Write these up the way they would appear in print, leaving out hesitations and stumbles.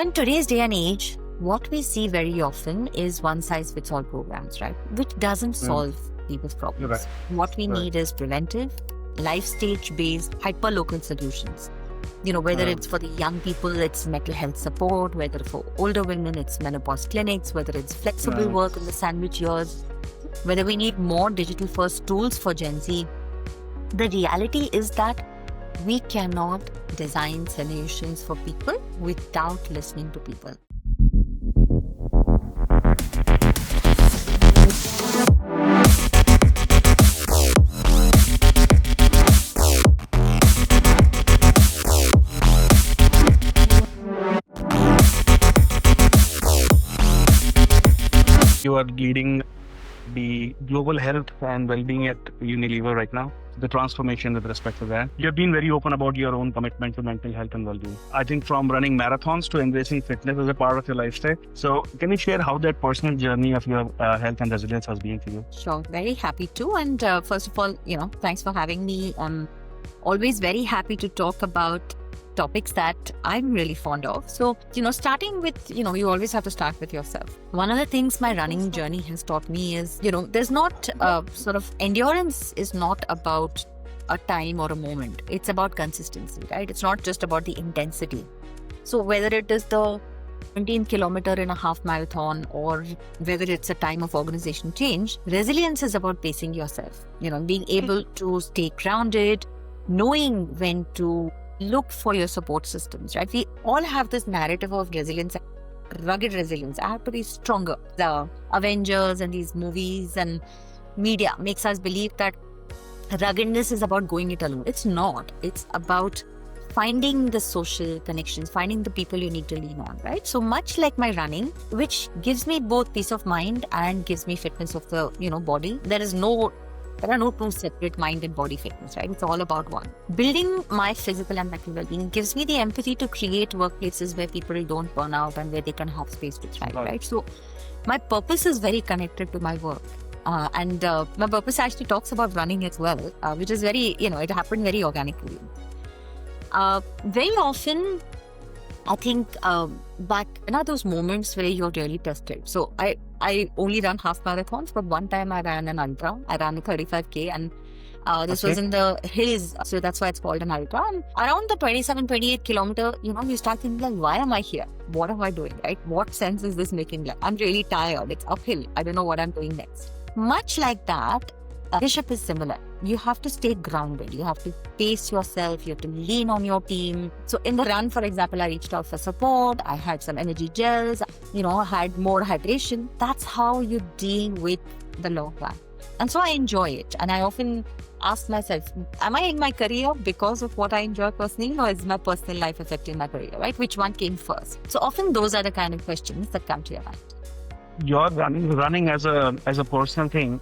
In today's day and age, what we see very often is one size fits all programs, right? Which doesn't solve people's problems. Right. What we Right. need is preventive, life stage based, hyper local solutions. Whether it's for the young people, it's mental health support, whether for older women, it's menopause clinics, whether it's flexible Right. work in the sandwich years, whether we need more digital first tools for Gen Z. The reality is that we cannot design solutions for people without listening to people. You are leading the global health and well-being at Unilever right now. The transformation with respect to that. You've been very open about your own commitment to mental health and well-being. I think from running marathons to embracing fitness as a part of your lifestyle. So can you share how that personal journey of your health and resilience has been for you? Sure, very happy to. And first of all, thanks for having me. I'm always very happy to talk about topics that I'm really fond of. So, starting with, you always have to start with yourself. One of the things my running journey has taught me is, there's not endurance is not about a time or a moment. It's about consistency, right? It's not just about the intensity. So whether it is the 17 kilometer in a half marathon or whether it's a time of organization change, resilience is about pacing yourself, being able to stay grounded, knowing when to look for your support systems, right? We all have this narrative of resilience, rugged resilience. I have to be stronger. The Avengers and these movies and media makes us believe that ruggedness is about going it alone. It's not. It's about finding the social connections, finding the people you need to lean on, right? So much like my running, which gives me both peace of mind and gives me fitness of the, body. There are no two separate mind and body fitness, right? It's all about one. Building my physical and mental well-being gives me the empathy to create workplaces where people don't burn out and where they can have space to thrive, right? So my purpose is very connected to my work. And my purpose actually talks about running as well, which is very, it happened very organically. Very often, I think back, those moments where you're really tested. So I only run half marathons, but one time I ran an ultra. I ran a 35K and this was in the hills. So that's why it's called an ultra. And around the 27, 28 kilometer, you start thinking like, why am I here? What am I doing, right? What sense is this making? Like, I'm really tired. It's uphill. I don't know what I'm doing next. Much like that, leadership is similar. You have to stay grounded. You have to pace yourself. You have to lean on your team. So in the run, for example, I reached out for support. I had some energy gels, I had more hydration. That's how you deal with the long run. And so I enjoy it. And I often ask myself, am I in my career because of what I enjoy personally, or is my personal life affecting my career, right? Which one came first? So often those are the kind of questions that come to your mind. Your running as a personal thing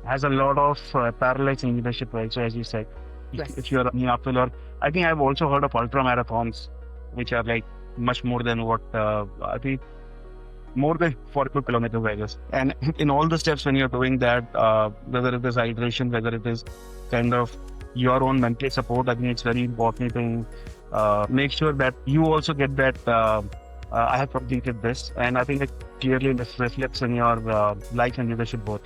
has a lot of parallels in leadership, right? So as you said, Yes. if you're running uphill, or I think I've also heard of ultra marathons, which are like much more than what I think more than 42 kilometers, I guess. And in all the steps when you're doing that, whether it is hydration, whether it is kind of your own mental support, I think it's very important to make sure that you also get that. I have completed this, and I think it clearly reflects in your life and leadership both.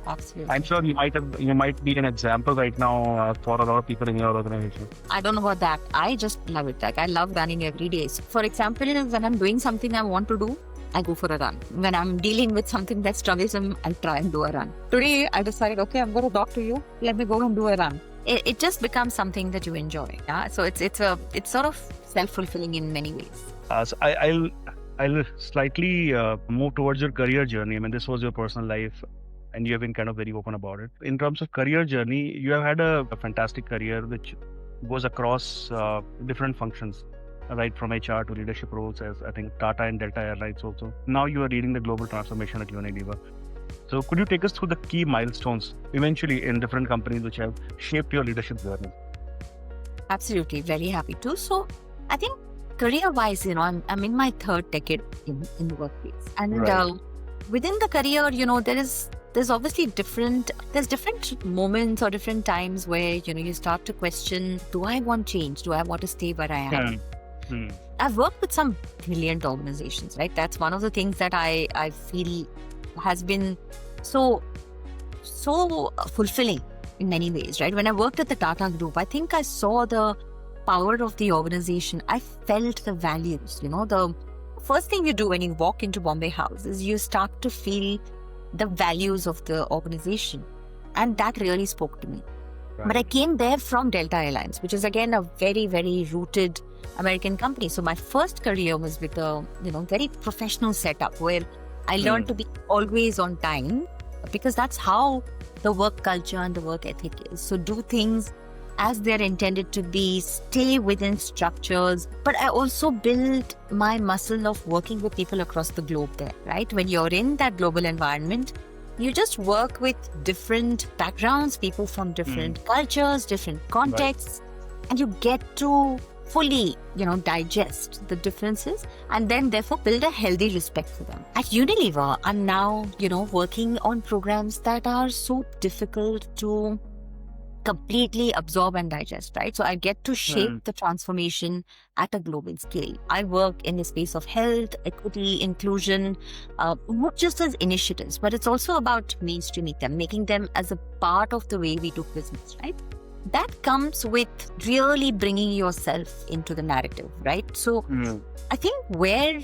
Absolutely. I'm sure you might be an example right now for a lot of people in your organization. I don't know about that. I just love it. Like, I love running every day. So for example, when I'm doing something I want to do, I go for a run. When I'm dealing with something that's troublesome, I try and do a run. Today, I decided, okay, I'm going to talk to you. Let me go and do a run. It just becomes something that you enjoy. Yeah. So it's sort of self-fulfilling in many ways. So I'll slightly move towards your career journey. I mean, this was your personal life, and you have been kind of very open about it. In terms of career journey, you have had a fantastic career which goes across different functions, right, from HR to leadership roles as I think Tata and Delta Airlines also. Now you are leading the global transformation at Unilever. So could you take us through the key milestones eventually in different companies which have shaped your leadership journey? Absolutely. Very happy to. So I think career-wise, I'm in my third decade in the workplace. And Right. Within the career, there's obviously different moments or different times where, you start to question, do I want change? Do I want to stay where I am? Hmm. I've worked with some brilliant organizations, right? That's one of the things that I feel has been so fulfilling in many ways, right? When I worked at the Tata Group, I think I saw the power of the organization. I felt the values. The first thing you do when you walk into Bombay House is you start to feel the values of the organization, and that really spoke to me. But I came there from Delta Airlines, which is again a very, very rooted American company. So my first career was with a very professional setup where I learned to be always on time, because that's how the work culture and the work ethic is. So do things as they're intended to be, stay within structures. But I also built my muscle of working with people across the globe there, right? When you're in that global environment, you just work with different backgrounds, people from different cultures, different contexts, and you get to fully, digest the differences and then therefore build a healthy respect for them. At Unilever, I'm now, working on programs that are so difficult to completely absorb and digest, right? So I get to shape the transformation at a global scale. I work in the space of health, equity, inclusion, not just as initiatives, but it's also about mainstreaming them, making them as a part of the way we do business, right? That comes with really bringing yourself into the narrative, right? So I think where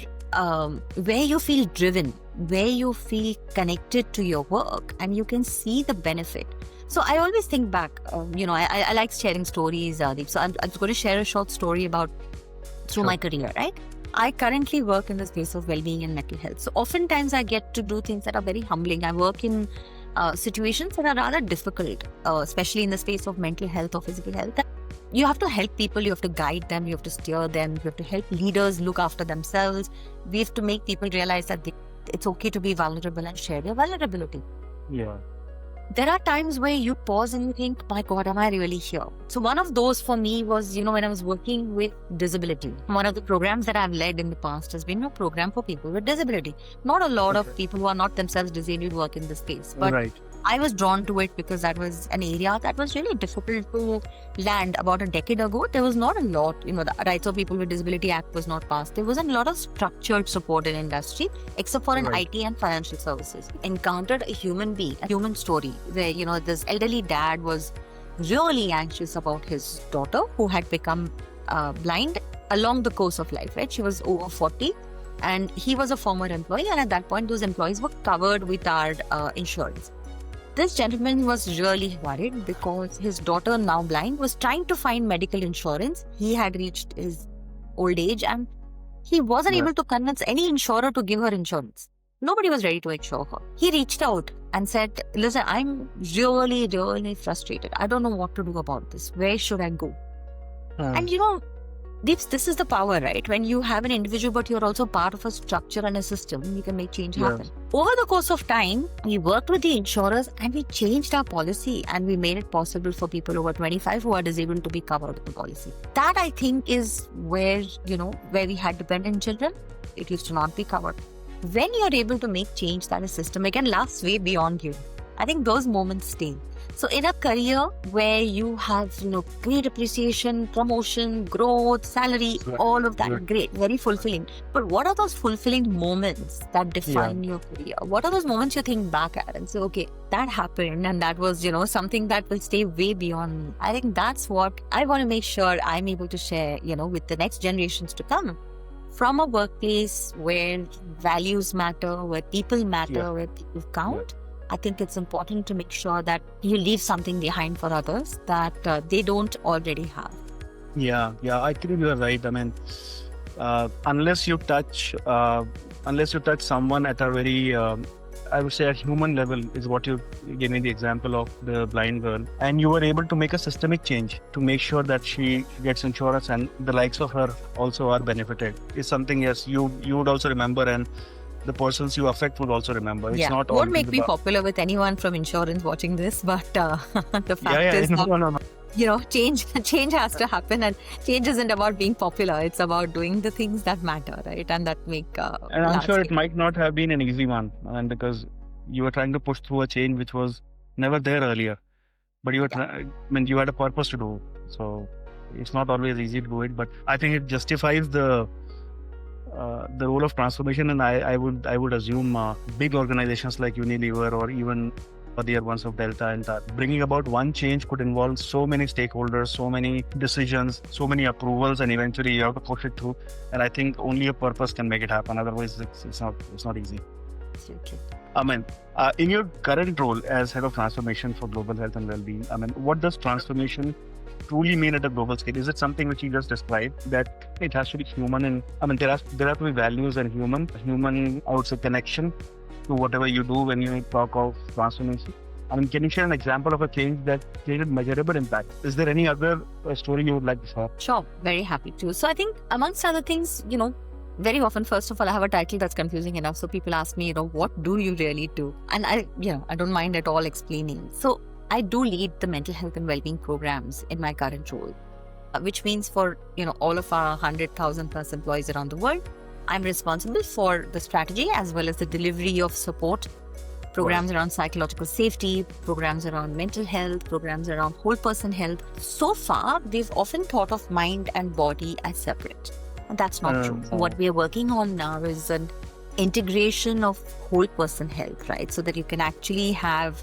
you feel driven, where you feel connected to your work, and you can see the benefit. So I always think back, I like sharing stories, Deep. So I'm going to share a short story through my career, right? I currently work in the space of well-being and mental health. So oftentimes I get to do things that are very humbling. I work in situations that are rather difficult, especially in the space of mental health or physical health. You have to help people, you have to guide them, you have to steer them, you have to help leaders look after themselves. We have to make people realize that it's okay to be vulnerable and share their vulnerability. Yeah. There are times where you pause and you think, my God, am I really here? So one of those for me was, when I was working with disability. One of the programs that I've led in the past has been a program for people with disability. Not a lot of people who are not themselves disabled work in this space. But I was drawn to it because that was an area that was really difficult to land. About a decade ago, there was not a lot, the Rights of People with Disability Act was not passed. There wasn't a lot of structured support in industry, except for in IT and financial services. Encountered a human being, a human story, where, this elderly dad was really anxious about his daughter who had become blind along the course of life, right? She was over 40 and he was a former employee. And at that point, those employees were covered with our insurance. This gentleman was really worried because his daughter, now blind, was trying to find medical insurance. He had reached his old age and he wasn't able to convince any insurer to give her insurance. Nobody was ready to insure her. He reached out and said, listen, I'm really, really frustrated. I don't know what to do about this. Where should I go? And Deeps, this is the power, right? When you have an individual, but you're also part of a structure and a system, you can make change happen. Over the course of time, we worked with the insurers and we changed our policy and we made it possible for people over 25 who are disabled to be covered with the policy. That, I think, is where we had dependent children, it used to not be covered. When you're able to make change that a system, again, lasts way beyond you. I think those moments stay. So in a career where you have, great appreciation, promotion, growth, salary, all of that, great, very fulfilling. But what are those fulfilling moments that define your career? What are those moments you think back at and say, okay, that happened and that was, something that will stay way beyond. I think that's what I want to make sure I'm able to share, with the next generations to come. From a workplace where values matter, where people matter, where people count, I think it's important to make sure that you leave something behind for others that they don't already have. Yeah, I think you are right. I mean, unless you touch someone at a very, I would say, a human level, is what you gave me the example of the blind girl, and you were able to make a systemic change to make sure that she gets insurance and the likes of her also are benefited, is something, yes, you would also remember, and the persons you affect would also remember. It's not all won't make me popular with anyone from insurance watching this, but the fact is change has to happen, and change isn't about being popular. It's about doing the ththings that matter, right? And that make and I'm sure it might not have been an easy one, and because you were trying to push through a change which was never there earlier, but you were you had a purpose to do. So It's not always easy to do it, but I think it justifies the role of transformation. And I would assume big organizations like Unilever or even the ones of Delta and that bringing about one change could involve so many stakeholders, so many decisions, so many approvals, and eventually you have to push it through. And I think only a purpose can make it happen. Otherwise, it's not easy. Absolutely. I mean, in your current role as head of transformation for global health and well-being, I mean, what does transformation truly mean at a global scale? Is it something which you just described, that it has to be human, and I mean there have to be values and human, I would say, connection to whatever you do when you talk of transformation? I mean, can you share an example of a change that created measurable impact? Is there any other story you would like to share? Sure, very happy to. So I think amongst other things, very often, first of all, I have a title that's confusing enough. So people ask me, what do you really do? And I don't mind at all explaining. So I do lead the mental health and well-being programs in my current role, which means for, all of our 100,000 plus employees around the world, I'm responsible for the strategy as well as the delivery of support, programs around psychological safety, programs around mental health, programs around whole person health. So far, we've often thought of mind and body as separate. And that's not true. What we are working on now is an integration of whole person health, right? So that you can actually have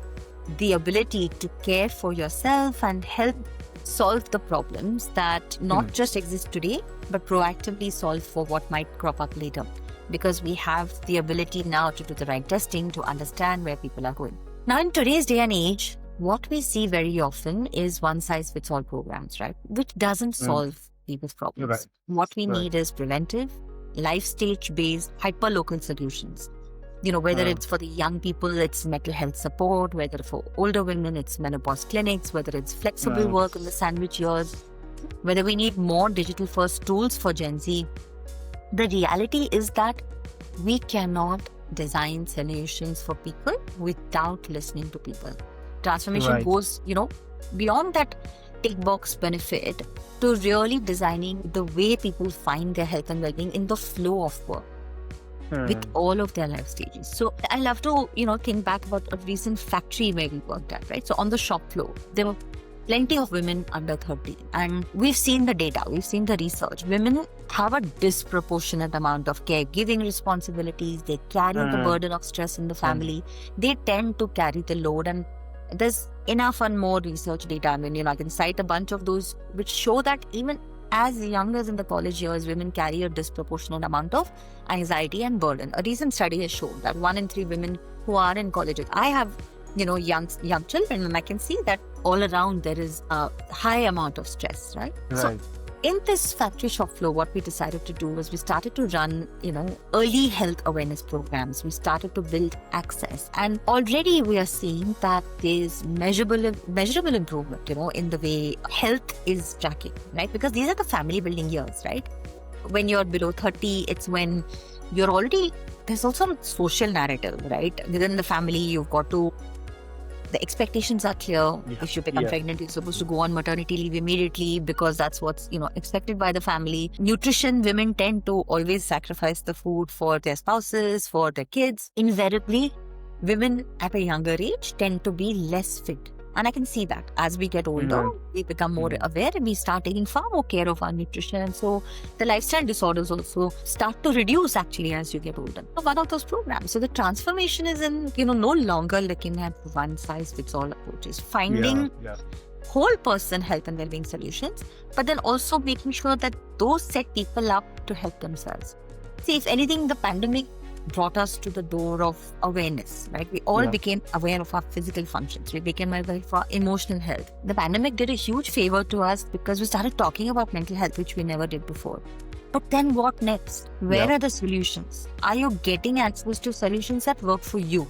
the ability to care for yourself and help solve the problems that not just exist today, but proactively solve for what might crop up later. Because we have the ability now to do the right testing to understand where people are going. Now, in today's day and age, what we see very often is one-size-fits-all programs, right? Which doesn't solve people's problems. Right. What we need is preventive, life stage-based, hyper-local solutions. Whether it's for the young people, it's mental health support, whether for older women, it's menopause clinics, whether it's flexible work in the sandwich years, whether we need more digital first tools for Gen Z. The reality is that we cannot design solutions for people without listening to people. Transformation goes, beyond that tick box benefit to really designing the way people find their health and well-being in the flow of work. With all of their life stages. So I love to, think back about a recent factory where we worked at, right? So on the shop floor, there were plenty of women under 30. And we've seen the data, we've seen the research. Women have a disproportionate amount of caregiving responsibilities. They carry the burden of stress in the family. They tend to carry the load, and there's enough and more research data. I mean, I can cite a bunch of those which show that even as young as in the college years, women carry a disproportionate amount of anxiety and burden. A recent study has shown that 1 in 3 women who are in colleges, I have, young children, and I can see that all around there is a high amount of stress, right? So in this factory shop floor, what we decided to do was we started to run, early health awareness programs. We started to build access, and already we are seeing that there's measurable improvement, in the way health is tracking, right? Because these are the family building years, right? When you're below 30, it's when you're already, there's also a social narrative, right? Within the family, you've got to, the expectations are clear. If you become pregnant, you're supposed to go on maternity leave immediately because that's what's, expected by the family. Nutrition, women tend to always sacrifice the food for their spouses, for their kids. Invariably, women at a younger age tend to be less fit. And I can see that as we get older, we become more aware and we start taking far more care of our nutrition. And so the lifestyle disorders also start to reduce actually as you get older. One of those programs. So the transformation is in, no longer looking at one size fits all approaches, finding whole person health and well-being solutions, but then also making sure that those set people up to help themselves. See, if anything, the pandemic brought us to the door of awareness, right? We all became aware of our physical functions. We became aware of our emotional health. The pandemic did a huge favor to us because we started talking about mental health, which we never did before. But then what next? Where are the solutions? Are you getting access to solutions that work for you?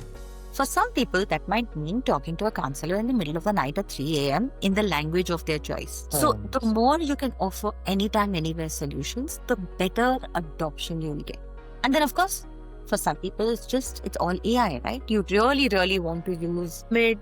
For some people, that might mean talking to a counselor in the middle of the night at 3 a.m. in the language of their choice. So the more you can offer anytime, anywhere solutions, the better adoption you'll get. And then, of course, for some people, it's all AI, right? You really, really want to use I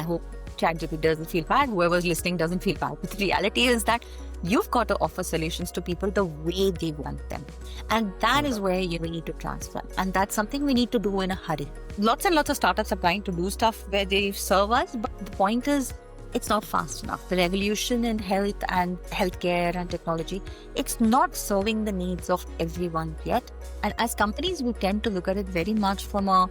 hope ChatGPT doesn't feel bad. Whoever's listening doesn't feel bad. But the reality is that you've got to offer solutions to people the way they want them. And that is where you need to transform. And that's something we need to do in a hurry. Lots and lots of startups are trying to do stuff where they serve us. But the point is, it's not fast enough. The revolution in health and healthcare and technology, it's not serving the needs of everyone yet. And as companies, we tend to look at it very much from a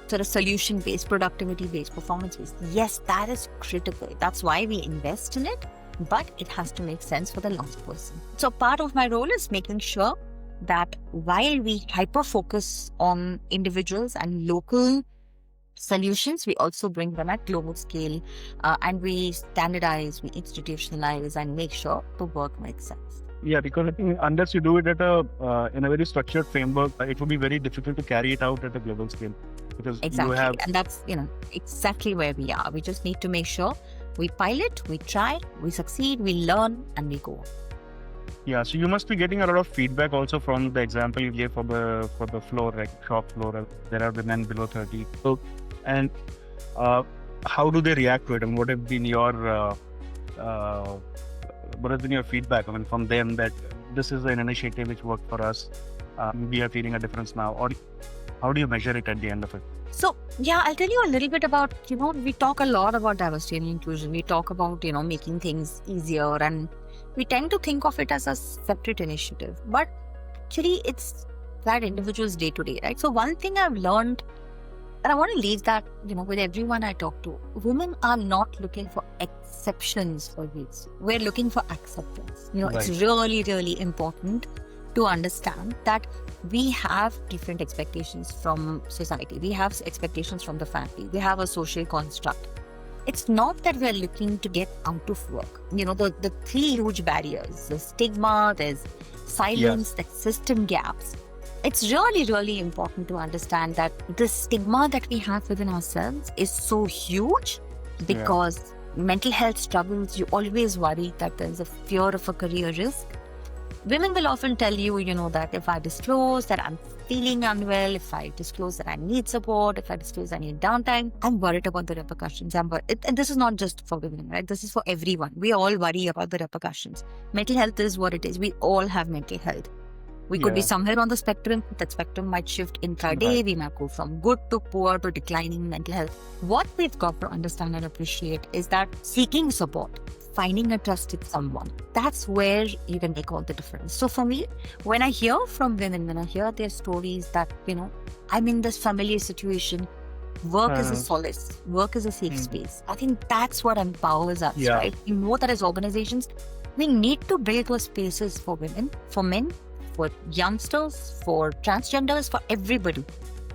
sort of solution-based, productivity-based, performance-based. Yes, that is critical. That's why we invest in it, but it has to make sense for the last person. So part of my role is making sure that while we hyper-focus on individuals and local solutions, we also bring them at global scale, and we standardize, we institutionalize, and make sure the work makes sense. Yeah, because I think unless you do it at in a very structured framework, it would be very difficult to carry it out at a global scale. Because Exactly. you have And that's, exactly where we are. We just need to make sure we pilot, we try, we succeed, we learn, and we go. Yeah, so you must be getting a lot of feedback also from the example you gave for the floor, like shop floor. There are women below 30. So, and how do they react to it? And what have been your feedback? I mean, from them that this is an initiative which worked for us. We are feeling a difference now. Or how do you measure it at the end of it? So, yeah, I'll tell you a little bit about, we talk a lot about diversity and inclusion. We talk about, making things easier, and we tend to think of it as a separate initiative. But actually, it's that individual's day to day, right? So one thing I've learned, and I want to leave that, with everyone I talk to, women are not looking for exceptions for this. We're looking for acceptance. It's Right. really, really important to understand that we have different expectations from society. We have expectations from the family. We have a social construct. It's not that we're looking to get out of work. The three huge barriers, the stigma, there's silence, there's system gaps. It's really, really important to understand that the stigma that we have within ourselves is so huge because mental health struggles, you always worry that there's a fear of a career risk. Women will often tell you, that if I disclose that I'm feeling unwell, if I disclose that I need support, if I disclose I need downtime, I'm worried about the repercussions. And this is not just for women, right? This is for everyone. We all worry about the repercussions. Mental health is what it is. We all have mental health. We could be somewhere on the spectrum. That spectrum might shift intraday. Right. We might go from good to poor to declining mental health. What we've got to understand and appreciate is that seeking support, finding a trusted someone, that's where you can make all the difference. So for me, when I hear from women, when I hear their stories that, I'm in this familiar situation, work is a solace, work is a safe space. I think that's what empowers us, right? We know that as organizations, we need to build those spaces for women, for men, for youngsters, for transgenders, for everybody.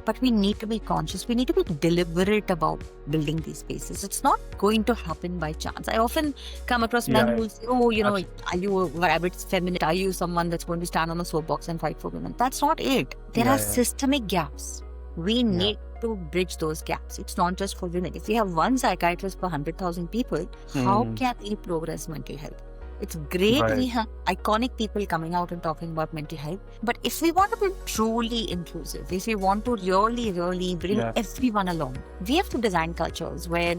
But we need to be conscious. We need to be deliberate about building these spaces. It's not going to happen by chance. I often come across men who say, are you a rabid feminist? Are you someone that's going to stand on a soapbox and fight for women? That's not it. There are systemic gaps. We need to bridge those gaps. It's not just for women. If we have one psychiatrist per 100,000 people, how can we progress mental health? It's great we have iconic people coming out and talking about mental health. But if we want to be truly inclusive, if we want to really, really bring everyone along, we have to design cultures where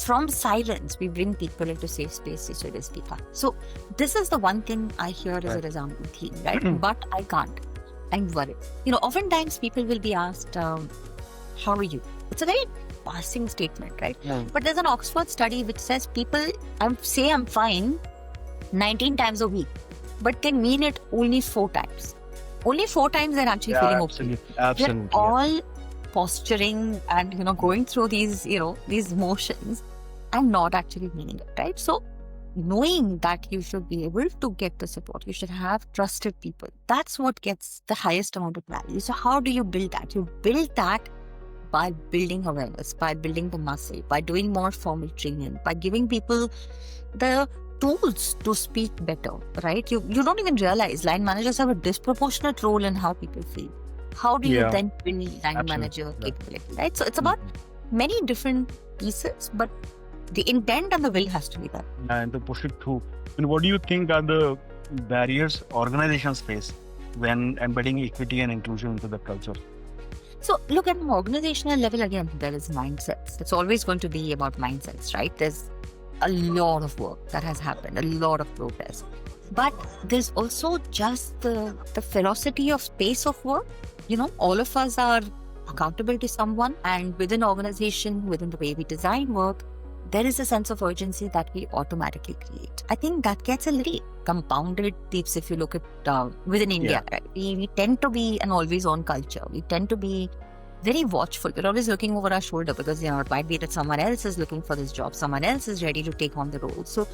from silence, we bring people into safe spaces to speak up. So this is the one thing I hear as a resounding theme, right? But I can't. I'm worried. Oftentimes people will be asked, how are you? It's a very passing statement, right? But there's an Oxford study which says people say I'm fine 19 times a week, but they mean it only 4 times. Only 4 times they're actually feeling okay. Absolutely. They're all posturing and going through these these motions and not actually meaning it, right? So knowing that you should be able to get the support, you should have trusted people. That's what gets the highest amount of value. So how do you build that? You build that by building awareness, by building the muscle, by doing more formal training, by giving people the tools to speak better, right? You don't even realize line managers have a disproportionate role in how people feel. How do you then build line manager capability, right? So it's about many different pieces, but the intent and the will has to be there. And to push it through. And what do you think are the barriers organizations face when embedding equity and inclusion into the culture? So look, at an organizational level, again, there is mindsets. It's always going to be about mindsets, right? There's a lot of work that has happened, a lot of progress. But there's also just the velocity of pace of work. All of us are accountable to someone, and within organization, within the way we design work, there is a sense of urgency that we automatically create. I think that gets a little compounded, Deeps, if you look at within India. Right? We tend to be an always-on culture. We tend to be very watchful. We're always looking over our shoulder because, it might be that someone else is looking for this job. Someone else is ready to take on the role. So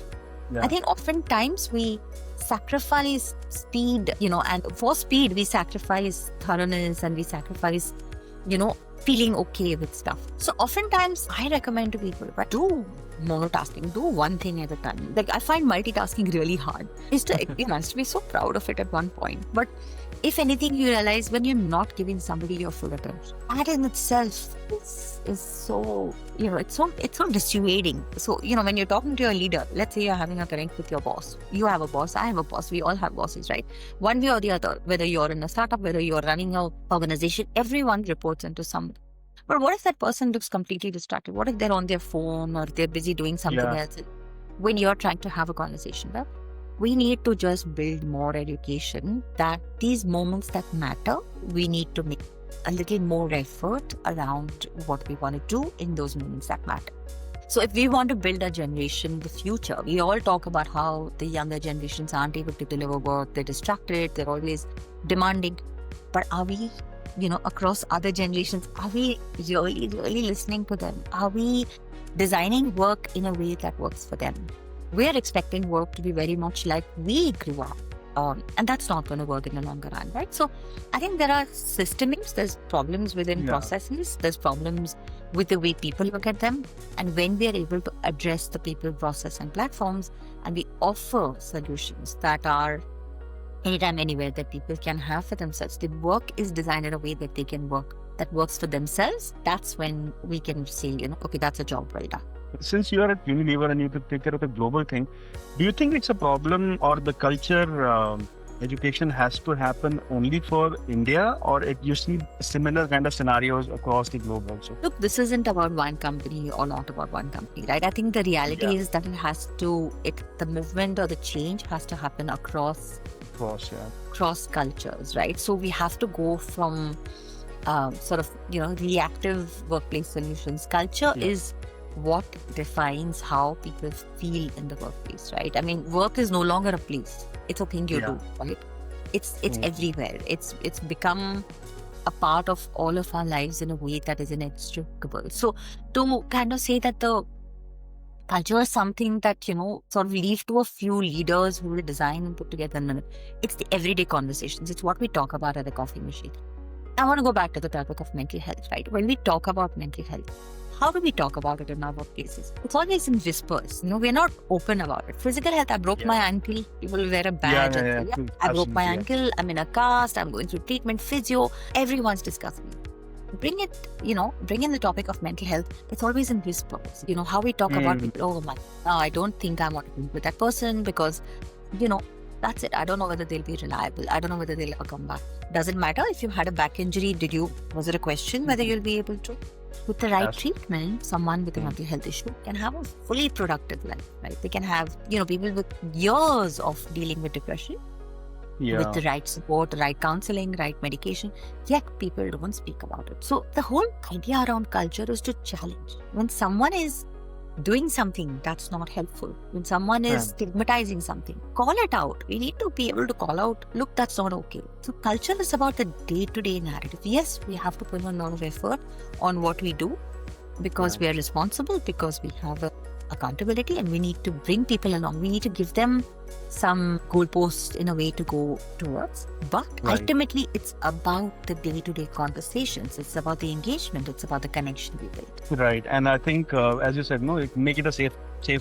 I think oftentimes we sacrifice speed, and for speed, we sacrifice thoroughness and we sacrifice, feeling okay with stuff. So oftentimes I recommend to people, but do monotasking, do one thing at a time. Like I find multitasking really hard. You must be so proud of it at one point. But if anything, you realize when you're not giving somebody your full attention, that in itself is so, it's so dissuading. So, when you're talking to your leader, let's say you're having a connect with your boss. You have a boss, I have a boss, we all have bosses, right? One way or the other, whether you're in a startup, whether you're running an organization, everyone reports into somebody. But what if that person looks completely distracted? What if they're on their phone or they're busy doing something else when you're trying to have a conversation? Well, we need to just build more education that these moments that matter, we need to make a little more effort around what we want to do in those moments that matter. So if we want to build a generation, the future, we all talk about how the younger generations aren't able to deliver work, they're distracted, they're always demanding. But are we, across other generations, are we really, really listening to them? Are we designing work in a way that works for them? We're expecting work to be very much like we grew up. And that's not going to work in the longer run, right? So I think there are systems, there's problems within processes, there's problems with the way people look at them. And when we are able to address the people, process and platforms, and we offer solutions that are anytime, anywhere that people can have for themselves, the work is designed in a way that they can work, that works for themselves. That's when we can say, okay, that's a job well done. Since you are at Unilever and you could take care of the global thing, do you think it's a problem or the culture education has to happen only for India, or you see similar kind of scenarios across the globe also? Look, this isn't about one company or not about one company, right? I think the reality is that the movement or the change has to happen across cultures, right? So we have to go from reactive workplace solutions. Culture is what defines how people feel in the workplace, right? I mean, work is no longer a place. It's a thing you do, right? It's everywhere. It's become a part of all of our lives in a way that is inextricable. So to kind of say that the culture is something that, sort of leave to a few leaders who will design and put together, it's the everyday conversations. It's what we talk about at the coffee machine. I want to go back to the topic of mental health, right? When we talk about mental health, how do we talk about it in our workplaces? It's always in whispers. We're not open about it. Physical health, I broke my ankle. People will wear a badge. I broke my ankle. I'm in a cast. I'm going through treatment, physio. Everyone's discussing it. Bring in the topic of mental health. It's always in whispers. How we talk about people. I don't think I'm working with that person because, that's it. I don't know whether they'll be reliable. I don't know whether they'll ever come back. Doesn't matter if you had a back injury. Was it a question whether you'll be able to? With the right treatment, someone with a mental health issue can have a fully productive life, right? They can have, people with years of dealing with depression, with the right support, the right counseling, right medication, yet people don't speak about it. So the whole idea around culture is to challenge. When someone is doing something that's not helpful, when someone is stigmatizing something, call it out. We need to be able to call out, look, that's not okay. So culture is about the day-to-day narrative. Yes, we have to put a lot of effort on what we do because we are responsible, because we have accountability, and we need to bring people along. We need to give them some goalposts in a way to go towards. But ultimately, it's about the day-to-day conversations. It's about the engagement. It's about the connection we build. Right. And I think, as you said, make it a safe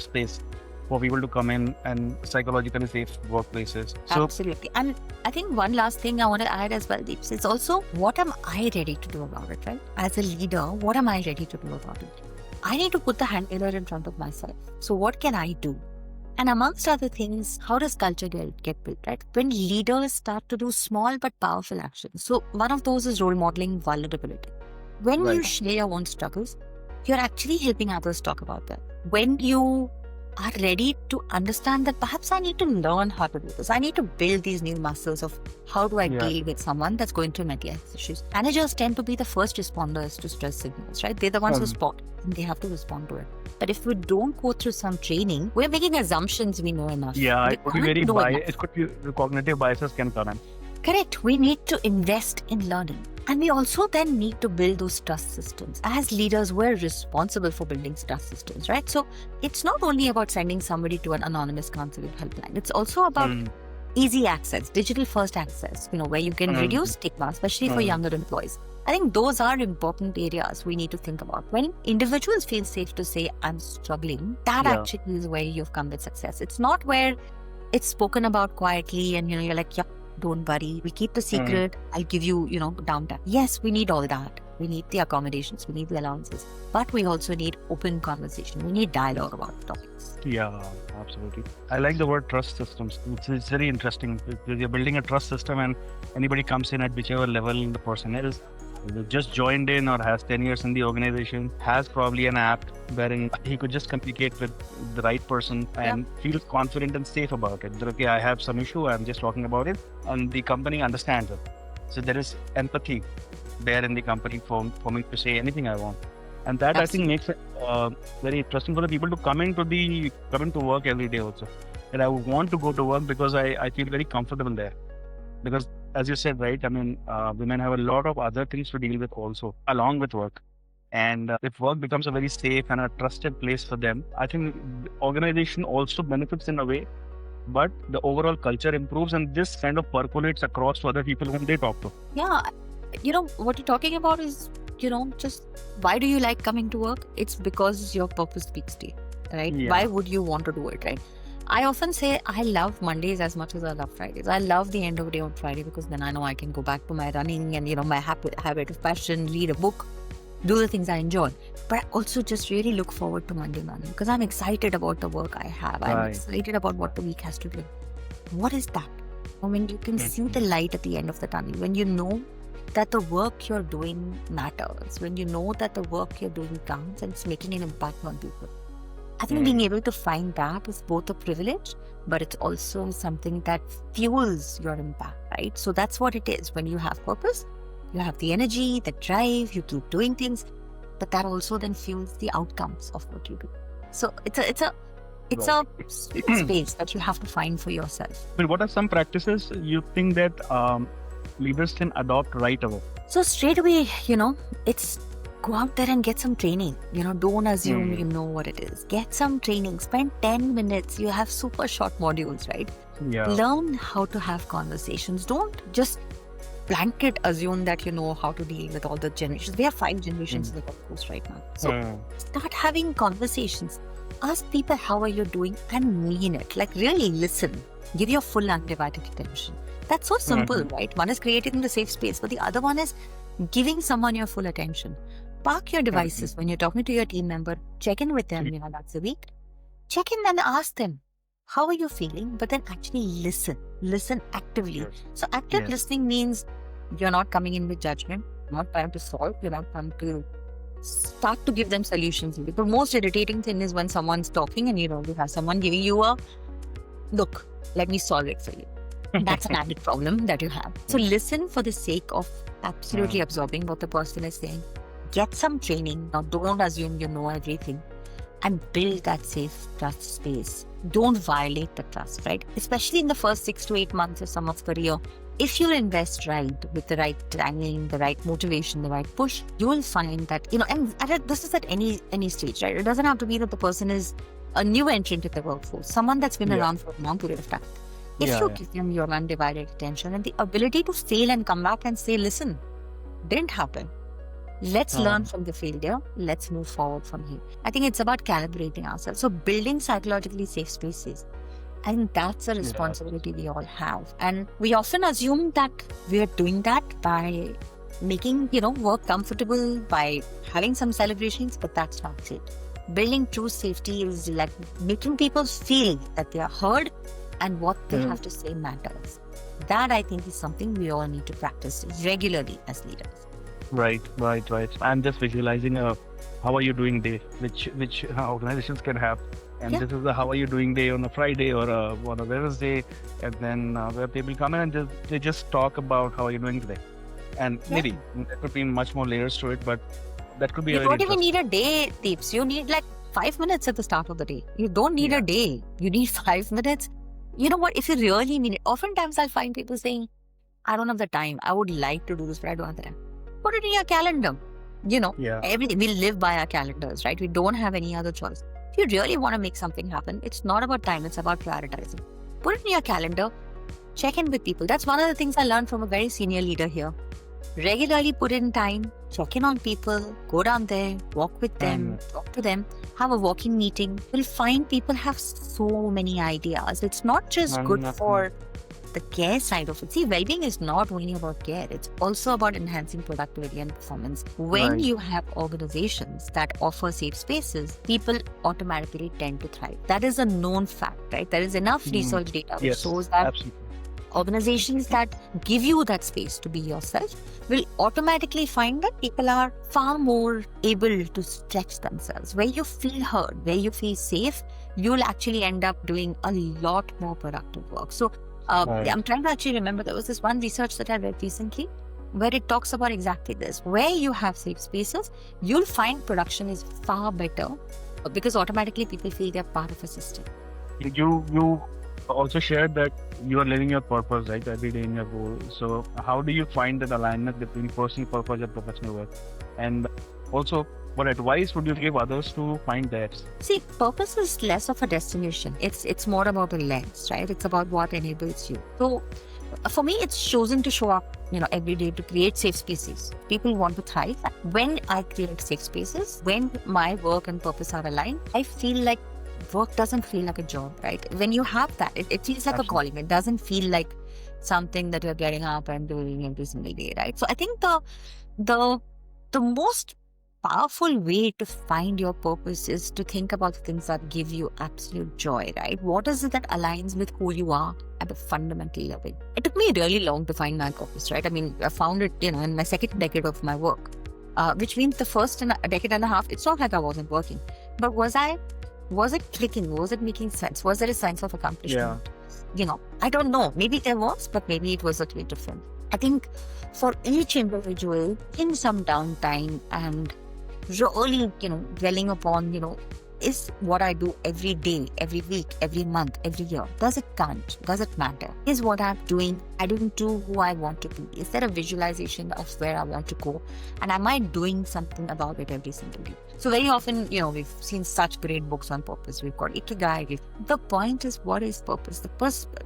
space for people to come in and psychologically safe workplaces. Absolutely. And I think one last thing I want to add as well, Deeps, is also what am I ready to do about it, right? As a leader, what am I ready to do about it? I need to put the hand mirror in front of myself. So what can I do? And amongst other things, how does culture get built, right? When leaders start to do small but powerful actions. So one of those is role modeling vulnerability. When you share your own struggles, you're actually helping others talk about that. When you are ready to understand that perhaps I need to learn how to do this. I need to build these new muscles of how do I deal with someone that's going through mental health issues. Managers tend to be the first responders to stress signals, right? They're the ones who spot and they have to respond to it. But if we don't go through some training, we're making assumptions we know enough. Yeah, We it could be can't very know enough. it could be the cognitive biases can come in. Correct. We need to invest in learning. And we also then need to build those trust systems. As leaders, we're responsible for building trust systems, right? So it's not only about sending somebody to an anonymous counseling helpline. It's also about easy access, digital first access, where you can reduce stigma, especially for younger employees. I think those are important areas we need to think about. When individuals feel safe to say, I'm struggling, that actually is where you've come with success. It's not where it's spoken about quietly and, you're like, yeah, don't worry. We keep the secret. I'll give you, downtime. Yes, we need all that. We need the accommodations. We need the allowances. But we also need open conversation. We need dialogue about the topics. Yeah, absolutely. I like the word trust systems. It's very interesting. You're building a trust system and anybody comes in at whichever level the person is, just joined in or has 10 years in the organization, has probably an app wherein he could just communicate with the right person and feels confident and safe about it. That, okay, I have some issue, I'm just talking about it, and the company understands it. So there is empathy there in the company for me to say anything I want. And that I think makes it very interesting for the people to come into work every day also. And I would want to go to work because I feel very comfortable there. Because as you said, right, I mean, women have a lot of other things to deal with also, along with work. And if work becomes a very safe and a trusted place for them, I think the organization also benefits in a way, but the overall culture improves and this kind of percolates across to other people whom they talk to. Yeah. What you're talking about is, just why do you like coming to work? It's because your purpose speaks to you, right? Yeah. Why would you want to do it, right? I often say I love Mondays as much as I love Fridays. I love the end of the day on Friday because then I know I can go back to my running and, my habit of passion, read a book, do the things I enjoy. But I also just really look forward to Monday morning because I'm excited about the work I have. I'm excited about what the week has to do. What is that? When you can see the light at the end of the tunnel, when you know that the work you're doing matters, when you know that the work you're doing counts and it's making an impact on people. I think being able to find that is both a privilege, but it's also something that fuels your impact, right? So that's what it is. When you have purpose, you have the energy, the drive, you keep doing things, but that also then fuels the outcomes of what you do. So it's a space that you have to find for yourself. But what are some practices you think that leaders can adopt right away? So straight away, it's go out there and get some training. Don't assume you know what it is. Get some training. Spend 10 minutes. You have super short modules, right? Yeah. Learn how to have conversations. Don't just blanket assume that you know how to deal with all the generations. We have 5 generations in the workforce right now. So start having conversations. Ask people, how are you doing? And mean it. Like really listen. Give your full undivided attention. That's so simple, right? One is creating the safe space, but the other one is giving someone your full attention. Park your devices when you're talking to your team member. Check in with them, that's a week. Check in and ask them, how are you feeling? But then actually listen. Listen actively. Yes. So active listening means you're not coming in with judgment, not trying to solve, you're not trying to start to give them solutions. The most irritating thing is when someone's talking and you have someone giving you a, look, let me solve it for you. That's an added problem that you have. So listen for the sake of absolutely absorbing what the person is saying. Get some training. Now, don't assume you know everything and build that safe trust space. Don't violate the trust, right? Especially in the first 6 to 8 months of someone's career. If you invest right with the right timing, the right motivation, the right push, you will find that, and this is at any stage, right? It doesn't have to be that the person is a new entrant in the workforce, someone that's been around for a long period of time. If you give them your undivided attention and the ability to fail and come back and say, listen, didn't happen. Let's learn from the failure. Let's move forward from here. I think it's about calibrating ourselves. So building psychologically safe spaces. I think that's a responsibility we all have. And we often assume that we are doing that by making, work comfortable, by having some celebrations, but that's not it. Building true safety is like making people feel that they are heard and what they have to say matters. That I think is something we all need to practice regularly as leaders. Right. I'm just visualizing how are you doing day, which organizations can have. and Yeah. this is the how are you doing day on a Friday or on a Wednesday, and then where people come in and they just talk about how are you doing today, and Yeah. maybe there could be much more layers to it, but that could be You a very don't even interesting. need a day, Deeps. You need like 5 minutes at the start of the day. You don't need Yeah. a day. You need 5 minutes. You know what? If you really need it, oftentimes I'll find people saying, I don't have the time. I would like to do this, but I don't have the time. Put it in your calendar. You know, Yeah. everything. We live by our calendars, right? We don't have any other choice. If you really want to make something happen, it's not about time, it's about prioritizing. Put it in your calendar, check in with people. That's one of the things I learned from a very senior leader here. Regularly put in time, check in on people, go down there, walk with them, talk to them, have a walking meeting. You'll find people have so many ideas. It's not just good for the care side of it. See, well-being is not only about care, it's also about enhancing productivity and performance. When Right. you have organizations that offer safe spaces, people automatically tend to thrive. That is a known fact, right? There is enough research data which Yes, shows that absolutely. organizations that give you that space to be yourself will automatically find that people are far more able to stretch themselves. Where you feel heard, where you feel safe, you'll actually end up doing a lot more productive work. So Right. I'm trying to actually remember, there was this one research that I read recently where it talks about exactly this. Where you have safe spaces, you'll find production is far better because automatically people feel they're part of a system. You also shared that you are living your purpose, right, every day in your role. So how do you find that alignment between personal purpose and professional work? And also, what advice would you give others to find theirs? See, purpose is less of a destination. It's more about a lens, right? It's about what enables you. So for me, it's choosing to show up, every day to create safe spaces. People want to thrive. When I create safe spaces, when my work and purpose are aligned, I feel like work doesn't feel like a job, right? When you have that, it feels like Absolutely. a calling. It doesn't feel like something that you're getting up and doing every single day, right? So I think the most powerful way to find your purpose is to think about things that give you absolute joy, right? What is it that aligns with who you are at a fundamental level? It took me really long to find my purpose, right? I mean, I found it, in my second decade of my work, which means the first decade and a half, it's not like I wasn't working, but was it clicking? Was it making sense? Was there a sense of accomplishment? I don't know. Maybe there was, but maybe it was a little different. I think for each individual, in some downtime and really, dwelling upon, is what I do every day, every week, every month, every year. Does it count? Does it matter? Is what I'm doing adding to who I want to be? Is there a visualization of where I want to go? And am I doing something about it every single day? So very often, we've seen such great books on purpose. We've got Ikigai. The point is, what is purpose?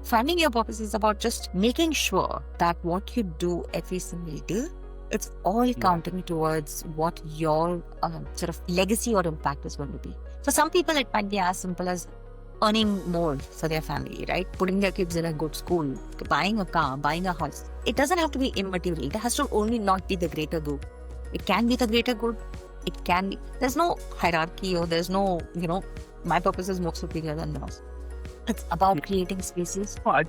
Finding your purpose is about just making sure that what you do every single day, it's all counting towards what your sort of legacy or impact is going to be. For some people, it might be as simple as earning more for their family, right? Putting their kids in a good school, buying a car, buying a house. It doesn't have to be immaterial. It has to only not be the greater good. It can be the greater good. It can be. There's no hierarchy or there's no, my purpose is more superior than yours. It's about creating spaces. I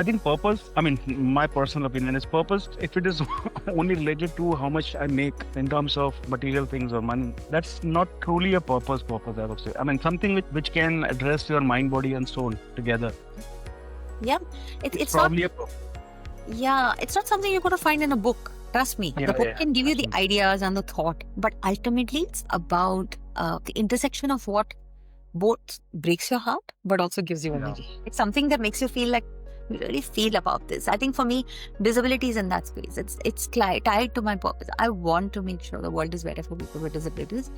think purpose, I mean, my personal opinion is purpose, if it is only related to how much I make in terms of material things or money, that's not truly a purpose, I would say. I mean, something which can address your mind, body, and soul together. Yeah. It's probably not, it's not something you're going to find in a book. Trust me. The book can give you the ideas and the thought, but ultimately it's about the intersection of what both breaks your heart, but also gives you energy. It's something that makes you feel like you really feel about this. I think for me, disability is in that space. It's tied to my purpose. I want to make sure the world is better for people with disabilities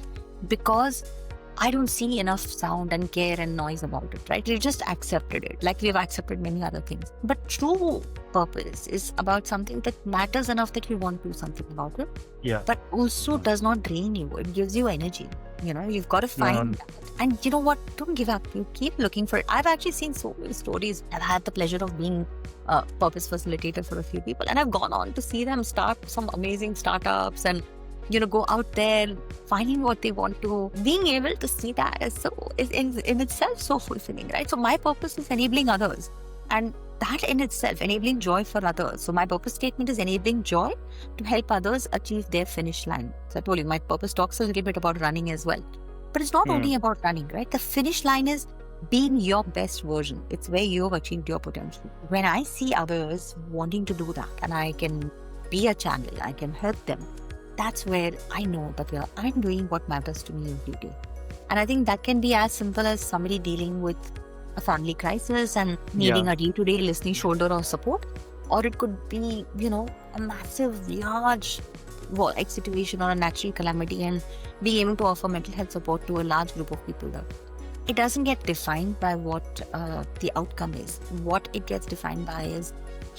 because I don't see enough sound and care and noise about it, right? We just accepted it, like we've accepted many other things. But true purpose is about something that matters enough that you want to do something about it. Yeah. But also does not drain you. It gives you energy. You've got to find that. And you know what? Don't give up. You keep looking for it. I've actually seen so many stories. I've had the pleasure of being a purpose facilitator for a few people. And I've gone on to see them start some amazing startups and go out there, finding what they want to. Being able to see that is in itself so fulfilling, right? So my purpose is enabling others. And that in itself, enabling joy for others. So my purpose statement is enabling joy to help others achieve their finish line. So I told you, my purpose talks a little bit about running as well. But it's not Hmm. only about running, right? The finish line is being your best version. It's where you've achieved your potential. When I see others wanting to do that and I can be a channel, I can help them, that's where I know that I'm doing what matters to me every day. And I think that can be as simple as somebody dealing with a family crisis and needing a day-to-day listening shoulder or support. Or it could be, a massive, large war-like situation or a natural calamity and being able to offer mental health support to a large group of people there. It doesn't get defined by what the outcome is. What it gets defined by is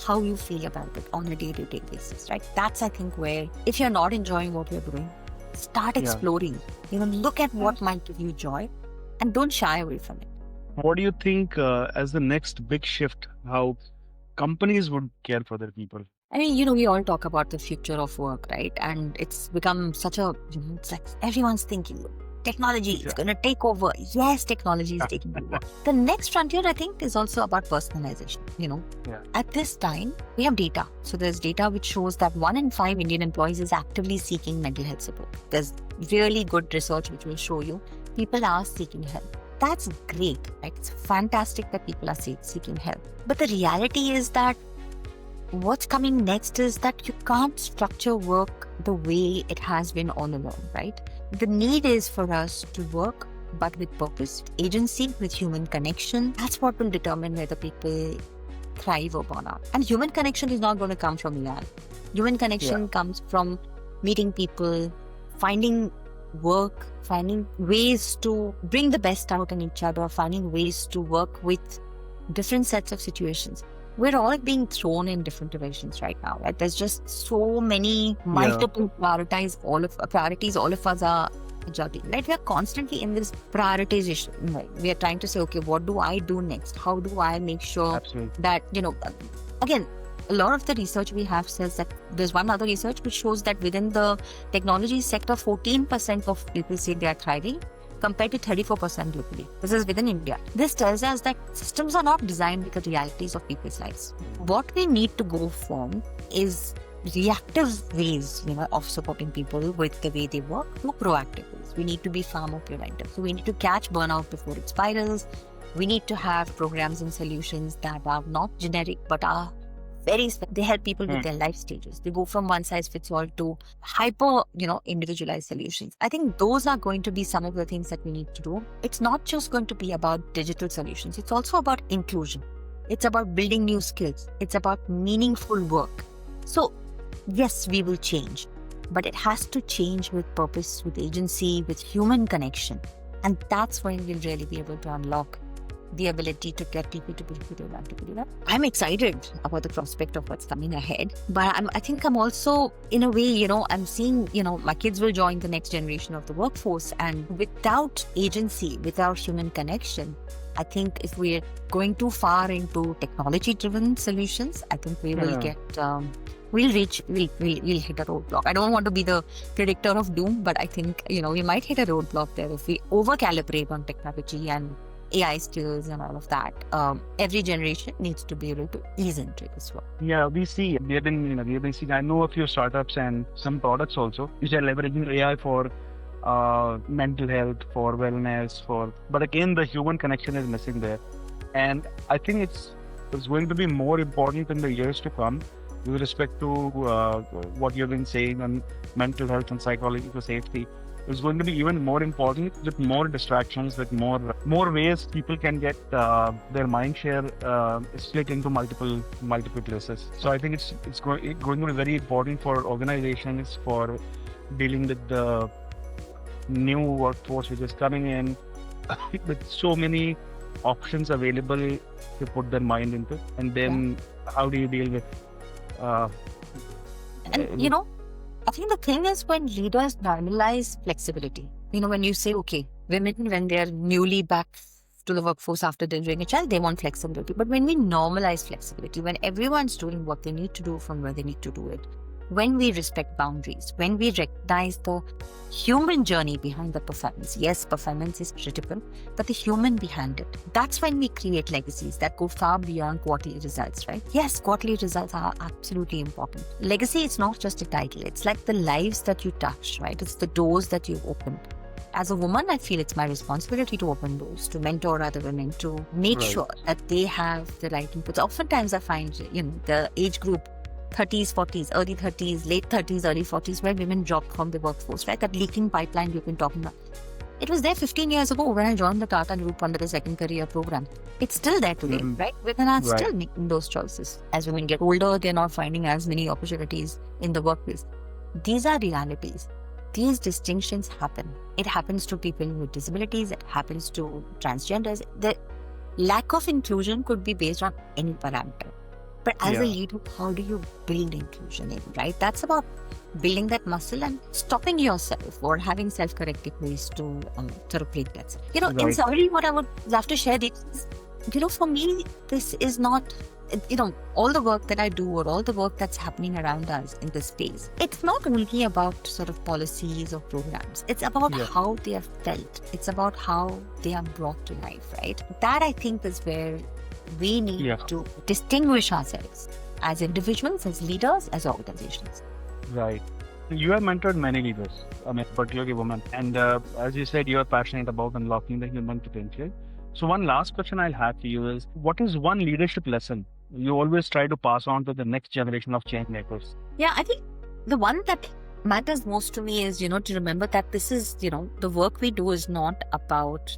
how you feel about it on a day-to-day basis, right? That's, I think, where if you're not enjoying what you're doing, start exploring. Look at what might give you joy and don't shy away from it. What do you think as the next big shift, how companies would care for their people? I mean, we all talk about the future of work, right? And it's become such a, it's like everyone's thinking, technology is going to take over. Yes, technology is taking over. The next frontier, I think, is also about personalization. At this time, we have data. So there's data which shows that 1 in 5 Indian employees is actively seeking mental health support. There's really good research which will show you people are seeking help. That's great, right? It's fantastic that people are seeking help. But the reality is that what's coming next is that you can't structure work the way it has been all along, right? The need is for us to work, but with purpose, agency, with human connection. That's what will determine whether people thrive or burn out. And human connection is not going to come from AI. Human connection comes from meeting people, finding work, finding ways to bring the best out in each other, finding ways to work with different sets of situations. We're all being thrown in different directions right now. Right? There's just so many multiple priorities. All of us are juggling. Right? We are constantly in this prioritization. Right? We are trying to say, okay, what do I do next? How do I make sure that again, a lot of the research we have says that there's one other research which shows that within the technology sector, 14% of people say they are thriving, compared to 34% globally. This is within India. This tells us that systems are not designed with the realities of people's lives. What we need to go from is reactive ways, of supporting people with the way they work to proactive ways. We need to be far more preventive. So we need to catch burnout before it spirals. We need to have programs and solutions that are not generic but are they help people with their life stages. They go from one size fits all to hyper, individualized solutions. I think those are going to be some of the things that we need to do. It's not just going to be about digital solutions. It's also about inclusion. It's about building new skills. It's about meaningful work. So yes, we will change, but it has to change with purpose, with agency, with human connection. And that's when we'll really be able to unlock the ability to get people to be able to do that. I'm excited about the prospect of what's coming ahead, but I think I'm also, in a way, I'm seeing, my kids will join the next generation of the workforce, and without agency, without human connection, I think if we're going too far into technology-driven solutions, I think we will get, we'll hit a roadblock. I don't want to be the predictor of doom, but I think, we might hit a roadblock there if we over-calibrate on technology and AI skills and all of that. Every generation needs to be able to ease into it as well. Yeah, we have been seeing, I know a few startups and some products also, which are leveraging AI for mental health, for wellness, but again, the human connection is missing there. And I think it's going to be more important in the years to come with respect to what you've been saying on mental health and psychological safety. It's going to be even more important with more distractions, with more ways people can get their mind share split into multiple places. So I think it's going to be very important for organizations for dealing with the new workforce which is coming in with so many options available to put their mind into. And then how do you deal with I think the thing is when leaders normalize flexibility, when you say, okay, women, when they're newly back to the workforce after delivering a child, they want flexibility. But when we normalize flexibility, when everyone's doing what they need to do from where they need to do it, when we respect boundaries, when we recognize the human journey behind the performance, yes, performance is critical, but the human behind it, that's when we create legacies that go far beyond quarterly results, right? Yes, quarterly results are absolutely important. Legacy is not just a title. It's like the lives that you touch, right? It's the doors that you've opened. as a woman, I feel it's my responsibility to open doors, to mentor other women, to make Right. sure that they have the right inputs. Oftentimes I find, the age group 30s, 40s, early 30s, late 30s, early 40s, where women drop from the workforce, right? That leaking pipeline you've been talking about. It was there 15 years ago when I joined the Tata Group under the Second Career Program. It's still there today, Mhm. right? Women are Right. still making those choices. As women get older, they're not finding as many opportunities in the workplace. These are realities. These distinctions happen. It happens to people with disabilities, it happens to transgenders. The lack of inclusion could be based on any parameter. But as a Yeah. leader, how do you build inclusion in, right? That's about building that muscle and stopping yourself or having self-corrective ways to sort of break that. In Right. summary, what I would love to share is, for me, this is not, all the work that I do or all the work that's happening around us in this space. It's not only about sort of policies or programs. It's about Yeah. how they are felt. It's about how they are brought to life, right? That I think is where we need Yeah. to distinguish ourselves as individuals, as leaders, as organizations. Right. You have mentored many leaders, particularly women. And as you said, you are passionate about unlocking the human potential. So, one last question I'll have for you is, what is one leadership lesson you always try to pass on to the next generation of change makers? Yeah, I think the one that matters most to me is, to remember that this is, the work we do is not about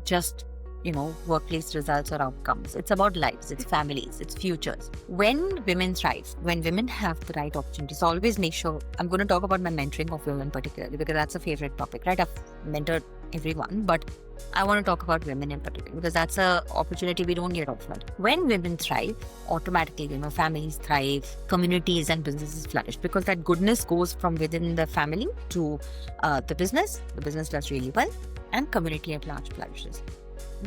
just, workplace results or outcomes. It's about lives, it's families, it's futures. When women thrive, when women have the right opportunities, always make sure, I'm going to talk about my mentoring of women particularly because that's a favorite topic, right? I've mentored everyone, but I want to talk about women in particular because that's an opportunity we don't get often. When women thrive, automatically, families thrive, communities and businesses flourish because that goodness goes from within the family to the business does really well, and community at large flourishes.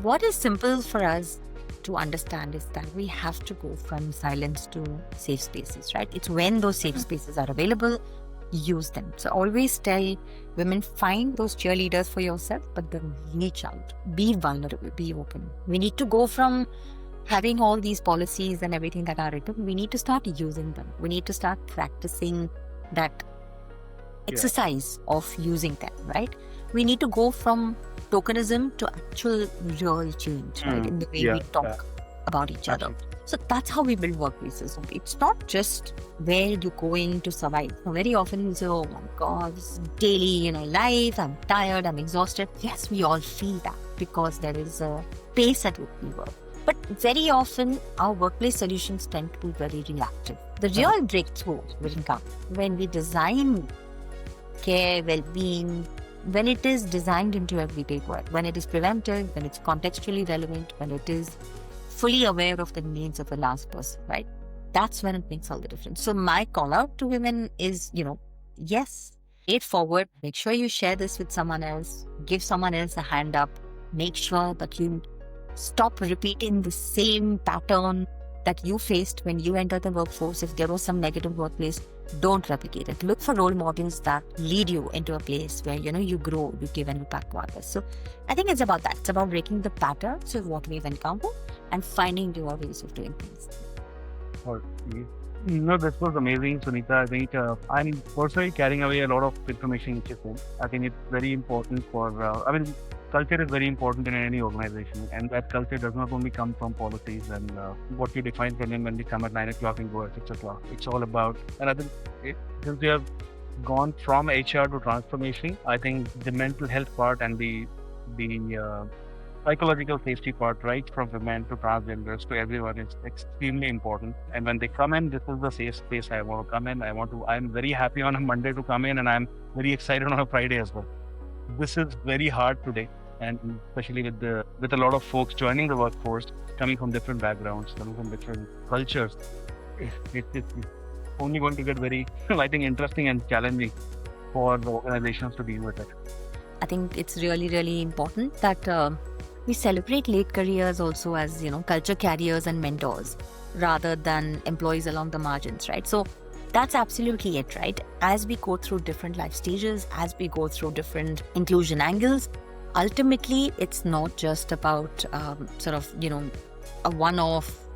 What is simple for us to understand is that we have to go from silence to safe spaces, right? It's when those safe spaces are available, use them. So always tell women, find those cheerleaders for yourself, but then reach out, be vulnerable, be open. We need to go from having all these policies and everything that are written, we need to start using them. We need to start practicing that exercise of using them, right? We need to go from tokenism to actual real change, right? In the way we talk about each other. So that's how we build workplaces. It's not just where you're going to survive. Very often you say, oh my God, this is daily, life, I'm tired, I'm exhausted. Yes, we all feel that because there is a pace at which we work. But very often our workplace solutions tend to be very reactive. The real breakthrough will come when we design care, well-being, when it is designed into everyday work, when it is preventive, when it's contextually relevant, when it is fully aware of the needs of the last person, right? That's when it makes all the difference. So my call out to women is, yes, pay it forward. Make sure you share this with someone else. Give someone else a hand up. Make sure that you stop repeating the same pattern that you faced when you entered the workforce. If there was some negative workplace, don't replicate it. Look for role models that lead you into a place where, you grow, you give an impact to others. So I think it's about that. It's about breaking the patterns of what we've encountered and finding newer ways of doing things. This was amazing, Sunita. I think I'm personally carrying away a lot of information which you said. I think it's very important for, culture is very important in any organization, and that culture does not only come from policies and what you define for them when we come at 9 o'clock and go at 6 o'clock. It's all about, and I think since we have gone from HR to transformation, I think the mental health part and the psychological safety part, right from women to transgenders to everyone, is extremely important. And when they come in, this is the safe space I want to come in. I'm very happy on a Monday to come in, and I'm very excited on a Friday as well. This is very hard today, and especially with a lot of folks joining the workforce, coming from different backgrounds, coming from different cultures. It's only going to get very, I think, interesting and challenging for the organizations to deal with it. I think it's really, really important that we celebrate late careers also as, culture carriers and mentors rather than employees along the margins, right? So that's absolutely it, right? As we go through different life stages, as we go through different inclusion angles, ultimately, it's not just about a one-off,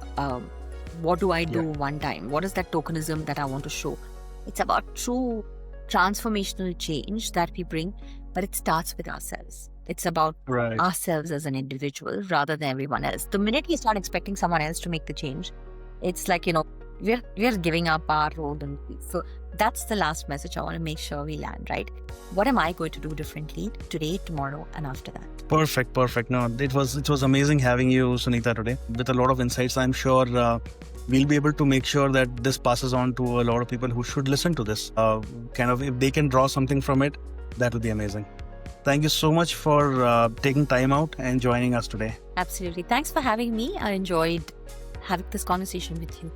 what do I do one time? What is that tokenism that I want to show? It's about true transformational change that we bring but it starts with ourselves. It's about Right. ourselves as an individual rather than everyone else. The minute we start expecting someone else to make the change, it's like, we're giving up our role. And so that's the last message I want to make sure we land, right? What am I going to do differently today, tomorrow, and after that? Perfect. No, it was amazing having you, Sunita, today with a lot of insights. I'm sure we'll be able to make sure that this passes on to a lot of people who should listen to this. If they can draw something from it, that would be amazing. Thank you so much for taking time out and joining us today. Absolutely. Thanks for having me. I enjoyed having this conversation with you,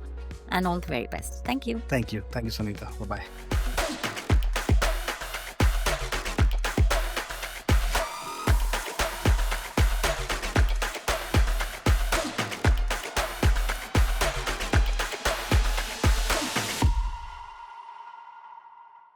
and all the very best. Thank you. Thank you, Sunita. Bye-bye.